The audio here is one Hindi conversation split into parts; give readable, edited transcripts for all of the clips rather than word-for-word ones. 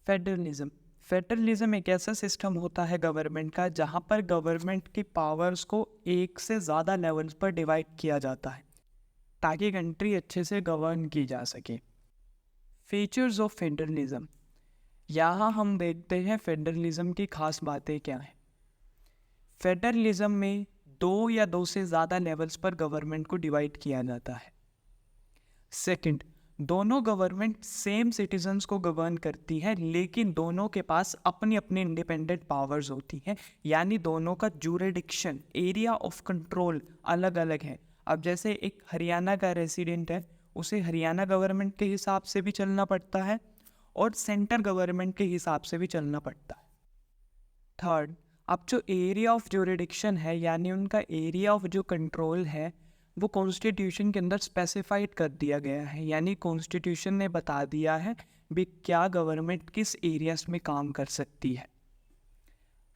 फेडरलिज्म फेडरलिज्म एक ऐसा सिस्टम होता है गवर्नमेंट का जहाँ पर गवर्नमेंट की पावर्स को एक से ज़्यादा लेवल्स पर डिवाइड किया जाता है ताकि कंट्री अच्छे से गवर्न की जा सके। फीचर्स ऑफ फेडरलिज्म, यहाँ हम देखते हैं फेडरलिज्म की खास बातें क्या हैं। फेडरलिज्म में दो या दो से ज़्यादा लेवल्स पर गवर्नमेंट को डिवाइड किया जाता है। सेकंड, दोनों गवर्नमेंट सेम सिटीजन्स को गवर्न करती है लेकिन दोनों के पास अपनी अपनी इंडिपेंडेंट पावर्स होती हैं, यानी दोनों का ज्यूरिडिक्शन, एरिया ऑफ कंट्रोल अलग अलग है। अब जैसे एक हरियाणा का रेसिडेंट है, उसे हरियाणा गवर्नमेंट के हिसाब से भी चलना पड़ता है और सेंटर गवर्नमेंट के हिसाब से भी चलना पड़ता है। थर्ड, अब जो एरिया ऑफ ज्यूरिडिक्शन है यानी उनका एरिया ऑफ जो कंट्रोल है वो कॉन्स्टिट्यूशन के अंदर स्पेसिफाइड कर दिया गया है, यानी कॉन्स्टिट्यूशन ने बता दिया है भी क्या गवर्नमेंट किस एरियाज में काम कर सकती है।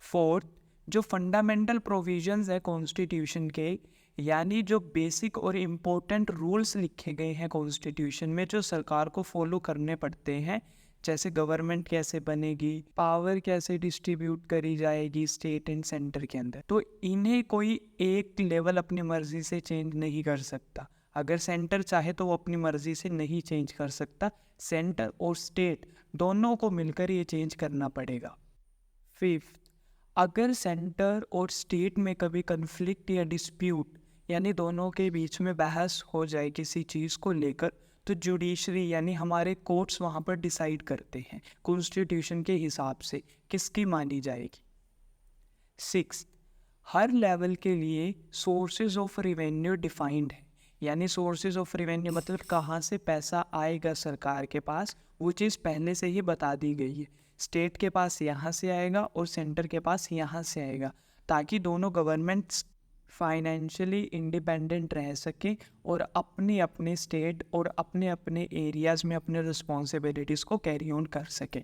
फोर्थ, जो फंडामेंटल प्रोविजंस है कॉन्स्टिट्यूशन के, यानी जो बेसिक और इम्पोर्टेंट रूल्स लिखे गए हैं कॉन्स्टिट्यूशन में जो सरकार को फॉलो करने पड़ते हैं, जैसे गवर्नमेंट कैसे बनेगी, पावर कैसे डिस्ट्रीब्यूट करी जाएगी स्टेट एंड सेंटर के अंदर, तो इन्हें कोई एक लेवल अपनी मर्जी से चेंज नहीं कर सकता। अगर सेंटर चाहे तो वो अपनी मर्जी से नहीं चेंज कर सकता, सेंटर और स्टेट दोनों को मिलकर ये चेंज करना पड़ेगा। फिफ्थ, अगर सेंटर और स्टेट में कभी कन्फ्लिक्ट या डिस्प्यूट यानी दोनों के बीच में बहस हो जाए किसी चीज़ को लेकर, तो जुडिशरी यानी हमारे कोर्ट्स वहाँ पर डिसाइड करते हैं कॉन्स्टिट्यूशन के हिसाब से किसकी मानी जाएगी। सिक्स, हर लेवल के लिए सोर्सेज ऑफ रेवेन्यू डिफाइंड है, यानी सोर्सेज ऑफ रेवेन्यू मतलब कहाँ से पैसा आएगा सरकार के पास, वो चीज़ पहले से ही बता दी गई है। स्टेट के पास यहाँ से आएगा और सेंटर के पास यहाँ से आएगा, ताकि दोनों गवर्नमेंट्स फाइनेंशियली इंडिपेंडेंट रह सके और अपने अपने स्टेट और अपने अपने एरियाज़ में अपने रिस्पॉन्सिबिलिटीज़ को कैरी ऑन कर सके।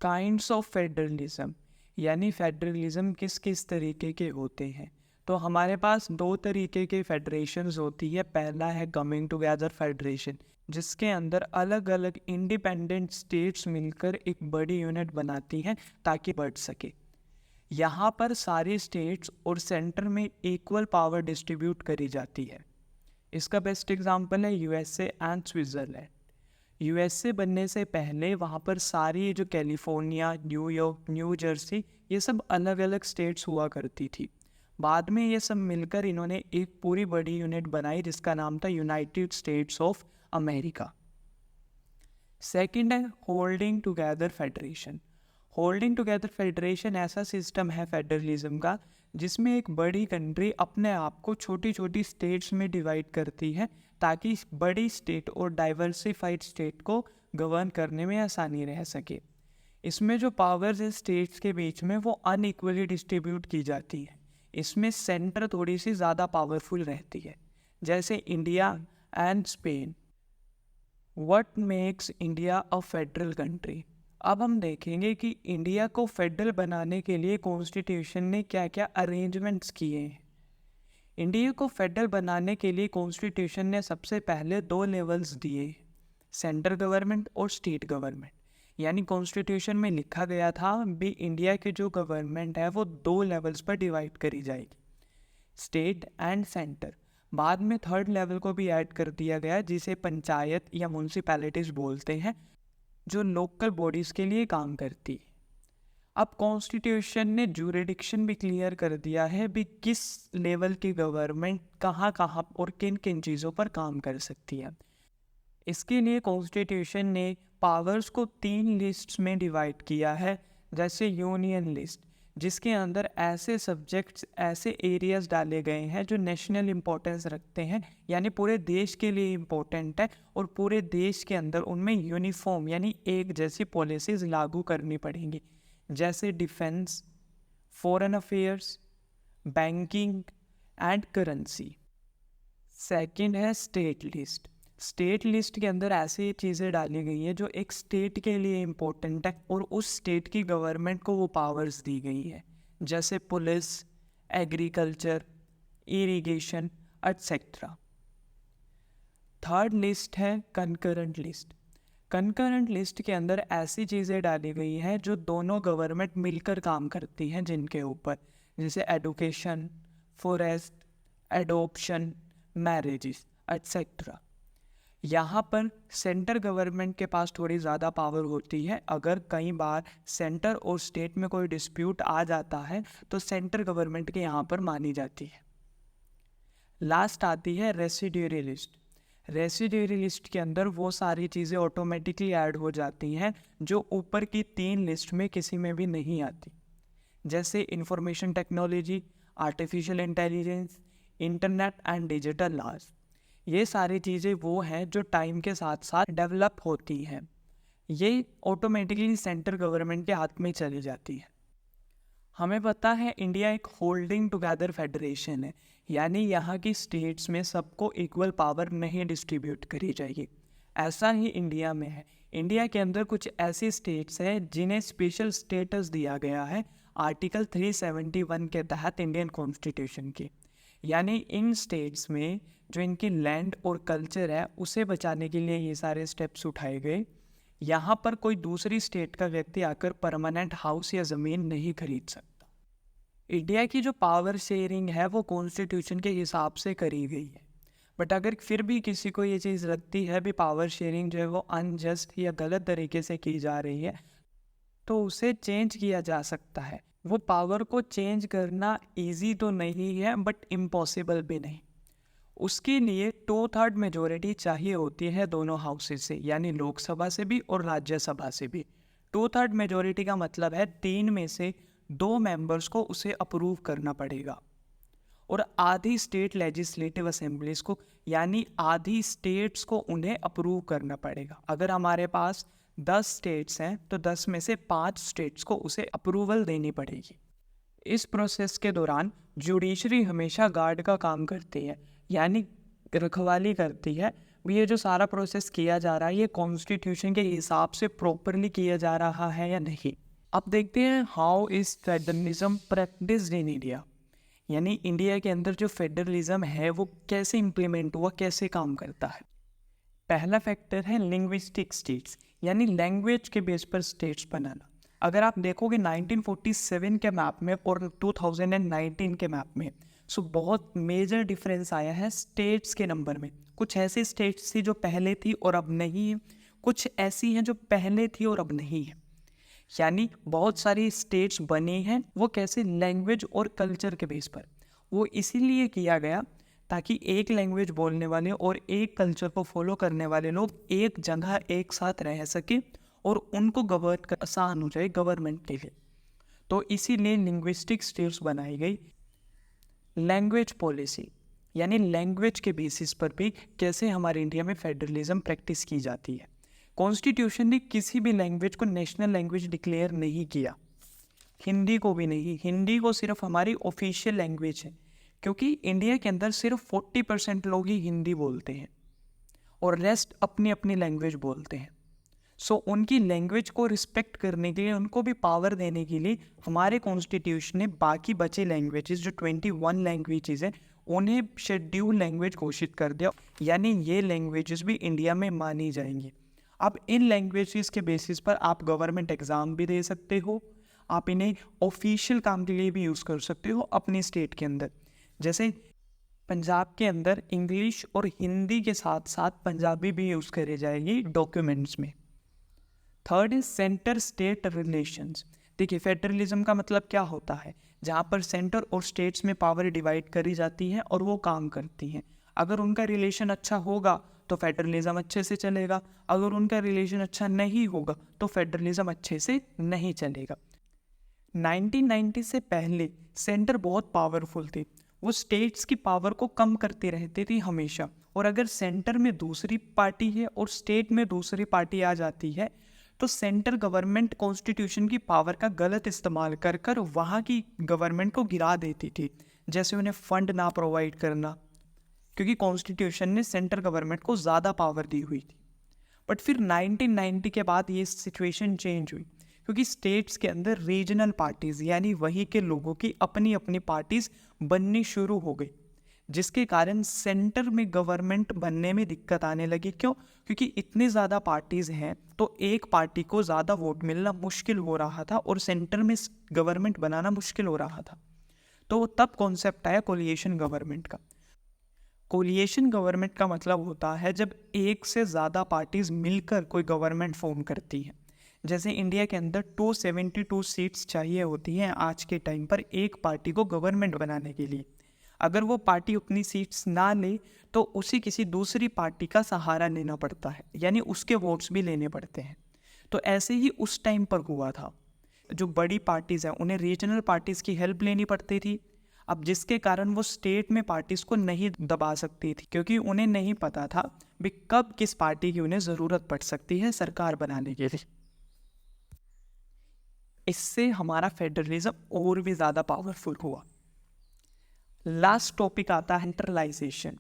काइंड्स ऑफ फेडरलिज्म, यानी फेडरलिज्म किस किस तरीके के होते हैं, तो हमारे पास दो तरीके के फेडरेशंस होती है। पहला है कमिंग टुगेदर फेडरेशन, जिसके अंदर अलग अलग इंडिपेंडेंट स्टेट्स मिलकर एक बड़ी यूनिट बनाती हैं ताकि बढ़ सके। यहाँ पर सारे स्टेट्स और सेंटर में इक्वल पावर डिस्ट्रीब्यूट करी जाती है। इसका बेस्ट एग्जांपल है यूएसए एंड स्विट्ज़रलैंड। यूएसए बनने से पहले वहाँ पर सारी जो कैलिफोर्निया, न्यूयॉर्क, न्यू जर्सी, ये सब अलग अलग स्टेट्स हुआ करती थी। बाद में ये सब मिलकर इन्होंने एक पूरी बड़ी यूनिट बनाई जिसका नाम था United States of America. Second है holding together federation. Holding together federation ऐसा सिस्टम है फेडरलिज्म का जिसमें एक बड़ी कंट्री अपने आप को छोटी छोटी स्टेट्स में डिवाइड करती है ताकि बड़ी स्टेट और डाइवर्सिफाइड स्टेट को गवर्न करने में आसानी रह सके। इसमें जो पावर्स है स्टेट्स के बीच में वो अनइक्वली डिस्ट्रीब्यूट की जाती है। इसमें सेंटर थोड़ी सी ज़्यादा पावरफुल रहती है, जैसे India and Spain. What makes India a federal country. अब हम देखेंगे कि इंडिया को फेडरल बनाने के लिए कॉन्स्टिट्यूशन ने क्या क्या अरेंजमेंट्स किए हैं। इंडिया को फेडरल बनाने के लिए कॉन्स्टिट्यूशन ने सबसे पहले दो लेवल्स दिए, सेंट्रल गवर्नमेंट और स्टेट गवर्नमेंट। यानी कॉन्स्टिट्यूशन में लिखा गया था भी इंडिया की जो गवर्नमेंट है वो दो लेवल्स पर डिवाइड करी जाएगी, स्टेट एंड सेंटर। बाद में थर्ड लेवल को भी ऐड कर दिया गया जिसे पंचायत या म्यूनसिपैलिटीज बोलते हैं, जो लोकल बॉडीज़ के लिए काम करती है। अब कॉन्स्टिट्यूशन ने ज्यूरिडिक्शन भी क्लियर कर दिया है भी किस लेवल की गवर्नमेंट कहाँ कहाँ और किन किन चीज़ों पर काम कर सकती है। इसके लिए कॉन्स्टिट्यूशन ने पावर्स को 3 लिस्ट्स में डिवाइड किया है, जैसे यूनियन लिस्ट जिसके अंदर ऐसे सब्जेक्ट्स, ऐसे एरियाज डाले गए हैं जो नेशनल इम्पोर्टेंस रखते हैं, यानी पूरे देश के लिए इम्पोर्टेंट है और पूरे देश के अंदर उनमें यूनिफॉर्म यानी एक जैसी पॉलिसीज़ लागू करनी पड़ेंगी, जैसे defence, foreign affairs, banking and currency. Second है स्टेट लिस्ट। स्टेट लिस्ट के अंदर ऐसी चीज़ें डाली गई हैं जो एक स्टेट के लिए इम्पोर्टेंट है और उस स्टेट की गवर्नमेंट को वो पावर्स दी गई है, जैसे police, agriculture, irrigation etcetera. Third list है कंकरेंट लिस्ट। कंकरेंट लिस्ट के अंदर ऐसी चीज़ें डाली गई हैं जो दोनों गवर्नमेंट मिलकर काम करती हैं जिनके ऊपर, जैसे education, forest, adoption, marriages etcetera. यहाँ पर सेंटर गवर्नमेंट के पास थोड़ी ज़्यादा पावर होती है। अगर कई बार सेंटर और स्टेट में कोई डिस्प्यूट आ जाता है तो सेंटर गवर्नमेंट के यहाँ पर मानी जाती है। लास्ट आती है रेसिड्यूरी लिस्ट। रेसिड्यूरी लिस्ट के अंदर वो सारी चीज़ें ऑटोमेटिकली ऐड हो जाती हैं जो ऊपर की 3 लिस्ट में किसी में भी नहीं आती, जैसे information technology, artificial intelligence, internet and digital laws. ये सारी चीज़ें वो हैं जो टाइम के साथ साथ डेवलप होती हैं, ये ऑटोमेटिकली सेंटर गवर्नमेंट के हाथ में चली जाती है। हमें पता है इंडिया एक होल्डिंग टुगेदर फेडरेशन है, यानी यहाँ की स्टेट्स में सबको इक्वल पावर नहीं डिस्ट्रीब्यूट करी जाएगी। ऐसा ही इंडिया में है। इंडिया के अंदर कुछ ऐसी स्टेट्स हैं जिन्हें स्पेशल स्टेटस दिया गया है आर्टिकल 371 के तहत इंडियन कॉन्स्टिट्यूशन की। यानी इन स्टेट्स में जो इनकी लैंड और कल्चर है उसे बचाने के लिए ये सारे स्टेप्स उठाए गए। यहाँ पर कोई दूसरी स्टेट का व्यक्ति आकर परमानेंट हाउस या ज़मीन नहीं खरीद सकता। इंडिया की जो पावर शेयरिंग है वो कॉन्स्टिट्यूशन के हिसाब से करी गई है, बट अगर फिर भी किसी को ये चीज़ लगती है भी पावर शेयरिंग जो है वो अनजस्ट या गलत तरीके से की जा रही है तो उसे चेंज किया जा सकता है। वो पावर को चेंज करना इजी तो नहीं है बट इम्पॉसिबल भी नहीं। उसके लिए 2/3 मेजोरिटी चाहिए होती है दोनों हाउसेज से, यानी लोकसभा से भी और राज्यसभा से भी। 2/3 मेजोरिटी का मतलब है 3 में से 2 मेंबर्स को उसे अप्रूव करना पड़ेगा, और आधी स्टेट लेजिस्लेटिव असेंबलीज को, यानी आधी स्टेट्स को उन्हें अप्रूव करना पड़ेगा। अगर हमारे पास 10 स्टेट्स हैं तो 10 में से 5 स्टेट्स को उसे अप्रूवल देनी पड़ेगी। इस प्रोसेस के दौरान जुडिशरी हमेशा गार्ड का काम करती है, यानी रखवाली करती है ये जो सारा प्रोसेस किया जा रहा है ये कॉन्स्टिट्यूशन के हिसाब से प्रॉपरली किया जा रहा है या नहीं। अब देखते हैं how is federalism practised in India, यानी इंडिया के अंदर जो फेडरलिज्म है वो कैसे इम्प्लीमेंट हुआ, कैसे काम करता है। पहला फैक्टर है लिंग्विस्टिक स्टेट्स, यानी लैंग्वेज के बेस पर स्टेट्स बनाना। अगर आप देखोगे 1947 के मैप में और 2019 के मैप में, सो बहुत मेजर डिफरेंस आया है स्टेट्स के नंबर में। कुछ ऐसी स्टेट्स थी जो पहले थी और अब नहीं है, कुछ ऐसी हैं जो पहले थी और अब नहीं है। यानी बहुत सारी स्टेट्स बनी हैं, वो कैसे, लैंग्वेज और कल्चर के बेस पर। वो इसीलिए किया गया ताकि एक लैंग्वेज बोलने वाले और एक कल्चर को फॉलो करने वाले लोग एक जगह एक साथ रह सके और उनको गवर्न कर आसान हो जाए गवर्नमेंट के लिए। तो इसीलिए लिंग्विस्टिक स्टेट्स बनाई गई। लैंग्वेज पॉलिसी, यानी लैंग्वेज के बेसिस पर भी कैसे हमारे इंडिया में फेडरलिज्म प्रैक्टिस की जाती है। कॉन्स्टिट्यूशन ने किसी भी लैंग्वेज को नेशनल लैंग्वेज डिक्लेयर नहीं किया, हिंदी को भी नहीं। हिंदी को सिर्फ हमारी ऑफिशियल लैंग्वेज है, क्योंकि इंडिया के अंदर सिर्फ 40% लोग ही हिंदी बोलते हैं और रेस्ट अपनी अपनी लैंग्वेज बोलते हैं। सो उनकी लैंग्वेज को रिस्पेक्ट करने के लिए, उनको भी पावर देने के लिए हमारे कॉन्स्टिट्यूशन ने बाकी बचे लैंग्वेजेस जो 21 लैंग्वेजेस हैं उन्हें शेड्यूल लैंग्वेज घोषित कर दिया, यानी ये लैंग्वेजेस भी इंडिया में मानी जाएंगी। अब इन लैंग्वेजेस के बेसिस पर आप गवर्नमेंट एग्ज़ाम भी दे सकते हो, आप इन्हें ऑफिशियल काम के लिए भी यूज़ कर सकते हो अपनी स्टेट के अंदर। जैसे पंजाब के अंदर इंग्लिश और हिंदी के साथ साथ पंजाबी भी यूज़ करी जाएगी डॉक्यूमेंट्स में। Third is centre state relations. देखिए फेडरलिज्म का मतलब क्या होता है, जहाँ पर सेंटर और स्टेट्स में पावर डिवाइड करी जाती है और वो काम करती हैं। अगर उनका रिलेशन अच्छा होगा तो फेडरलिज्म अच्छे से चलेगा, अगर उनका रिलेशन अच्छा नहीं होगा तो फेडरलिज्म अच्छे से नहीं चलेगा। 1990 से पहले सेंटर बहुत पावरफुल थी, वो स्टेट्स की पावर को कम करती रहती थी हमेशा। और अगर सेंटर में दूसरी पार्टी है और स्टेट में दूसरी पार्टी आ जाती है तो सेंट्रल गवर्नमेंट कॉन्स्टिट्यूशन की पावर का गलत इस्तेमाल कर कर वहाँ की गवर्नमेंट को गिरा देती थी, जैसे उन्हें फंड ना प्रोवाइड करना, क्योंकि कॉन्स्टिट्यूशन ने सेंट्रल गवर्नमेंट को ज़्यादा पावर दी हुई थी। बट फिर 1990 के बाद ये सिचुएशन चेंज हुई, क्योंकि स्टेट्स के अंदर रीजनल पार्टीज़, यानी वहीं के लोगों की अपनी अपनी पार्टीज़ बननी शुरू हो गई, जिसके कारण सेंटर में गवर्नमेंट बनने में दिक्कत आने लगी। क्यों? क्योंकि इतनी ज़्यादा पार्टीज़ हैं तो एक पार्टी को ज़्यादा वोट मिलना मुश्किल हो रहा था और सेंटर में गवर्नमेंट बनाना मुश्किल हो रहा था। तो तब कॉन्सेप्ट आया कोलिएशन गवर्नमेंट का। कोलिएशन गवर्नमेंट का मतलब होता है जब एक से ज़्यादा पार्टीज़ मिलकर कोई गवर्नमेंट फॉर्म करती हैं। जैसे इंडिया के अंदर 272 सीट्स चाहिए होती हैं आज के टाइम पर एक पार्टी को गवर्नमेंट बनाने के लिए। अगर वो पार्टी उतनी सीट्स ना ले तो उसे किसी दूसरी पार्टी का सहारा लेना पड़ता है, यानी उसके वोट्स भी लेने पड़ते हैं। तो ऐसे ही उस टाइम पर हुआ था। जो बड़ी पार्टीज़ हैं उन्हें रीजनल पार्टीज़ की हेल्प लेनी पड़ती थी। अब जिसके कारण वो स्टेट में पार्टीज़ को नहीं दबा सकती थी, क्योंकि उन्हें नहीं पता था भी कब किस पार्टी की उन्हें ज़रूरत पड़ सकती है सरकार बनाने के लिए। इससे हमारा फेडरलिज्म और भी ज़्यादा पावरफुल हुआ। लास्ट टॉपिक आता है सेंट्रलाइजेशन,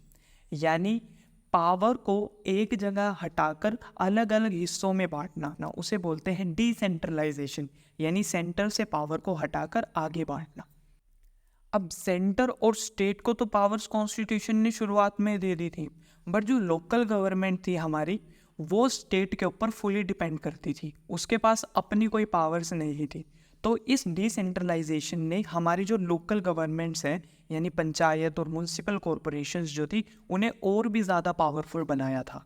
यानी पावर को एक जगह हटाकर अलग अलग हिस्सों में बांटना ना, उसे बोलते हैं डिसेंट्रलाइजेशन, यानी सेंटर से पावर को हटाकर आगे बांटना। अब सेंटर और स्टेट को तो पावर्स कॉन्स्टिट्यूशन ने शुरुआत में दे दी थी, बट जो लोकल गवर्नमेंट थी हमारी वो स्टेट के ऊपर फुली डिपेंड करती थी, उसके पास अपनी कोई पावर्स नहीं थी। तो इस डिसेंट्रलाइजेशन ने हमारी जो लोकल गवर्नमेंट्स हैं यानी पंचायत और म्यूनसिपल कॉरपोरेशंस जो थी उन्हें और भी ज़्यादा पावरफुल बनाया था।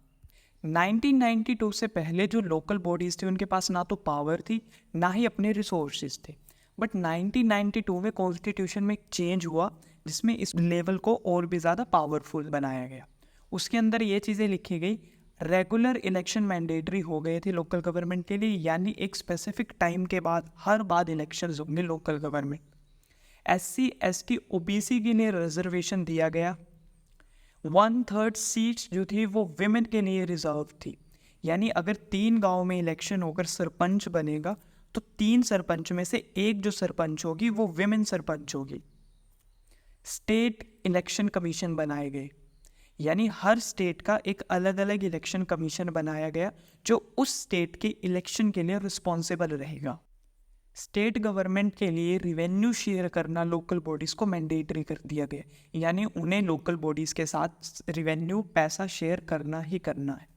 1992 से पहले जो लोकल बॉडीज़ थी उनके पास ना तो पावर थी ना ही अपने रिसोर्सेज थे, बट 1992 में कॉन्स्टिट्यूशन में एक चेंज हुआ जिसमें इस लेवल को और भी ज़्यादा पावरफुल बनाया गया। उसके अंदर ये चीज़ें लिखी गई, रेगुलर इलेक्शन मैंडेटरी हो गए थे लोकल गवर्नमेंट के लिए, यानी एक स्पेसिफिक टाइम के बाद हर बार इलेक्शंस होंगे local government. SC ST OBC के लिए रिजर्वेशन दिया गया। 1/3 सीट्स जो थी वो विमेन के लिए रिजर्व थी, यानी अगर 3 गांव में इलेक्शन होकर सरपंच बनेगा तो 3 सरपंच में से एक जो सरपंच होगी वो विमेन सरपंच होगी। स्टेट इलेक्शन कमीशन बनाए गए, यानी हर स्टेट का एक अलग अलग इलेक्शन कमीशन बनाया गया जो उस स्टेट के इलेक्शन के लिए रिस्पॉन्सिबल रहेगा। स्टेट गवर्नमेंट के लिए रिवेन्यू शेयर करना लोकल बॉडीज़ को मैंडेटरी कर दिया गया, यानी उन्हें लोकल बॉडीज़ के साथ रिवेन्यू पैसा शेयर करना ही करना है।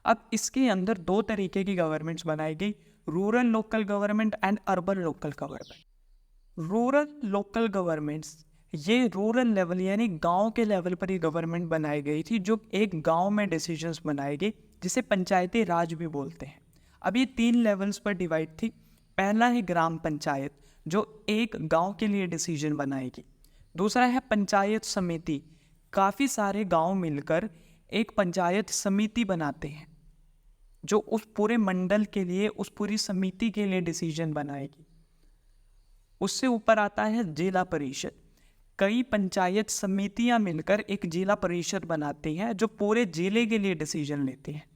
अब इसके अंदर 2 तरीके की गवर्नमेंट्स बनाई गई, rural local government and urban local government. Rural local governments ये रूरल लेवल यानी गांव के लेवल पर ये गवर्नमेंट बनाई गई थी, जो एक गांव में डिसीजंस बनाए गए जिसे पंचायती राज भी बोलते हैं। अब ये 3 लेवल्स पर डिवाइड थी। पहला है ग्राम पंचायत जो एक गांव के लिए डिसीजन बनाएगी। दूसरा है पंचायत समिति, काफ़ी सारे गांव मिलकर एक पंचायत समिति बनाते हैं जो उस पूरे मंडल के लिए, उस पूरी समिति के लिए डिसीजन बनाएगी। उससे ऊपर आता है जिला परिषद, कई पंचायत समितियां मिलकर एक जिला परिषद बनाती हैं जो पूरे जिले के लिए डिसीजन लेती हैं।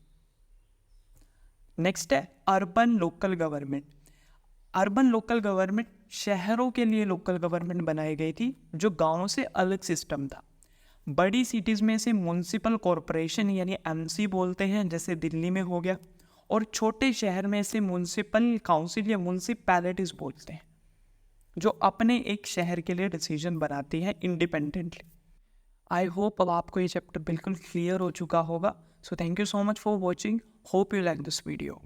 नेक्स्ट है urban local government. Urban local government शहरों के लिए लोकल गवर्नमेंट बनाई गई थी जो गांवों से अलग सिस्टम था। बड़ी सिटीज़ में से म्यूनसिपल कॉरपोरेशन यानी MC बोलते हैं, जैसे दिल्ली में हो गया, और छोटे शहर में से म्यूनसिपल काउंसिल या म्यूनसिपैलिटीज़ बोलते हैं जो अपने एक शहर के लिए डिसीजन बनाती हैं इंडिपेंडेंटली। आई होप अब आपको ये चैप्टर बिल्कुल क्लियर हो चुका होगा। So thank you so much for watching, hope you like this video.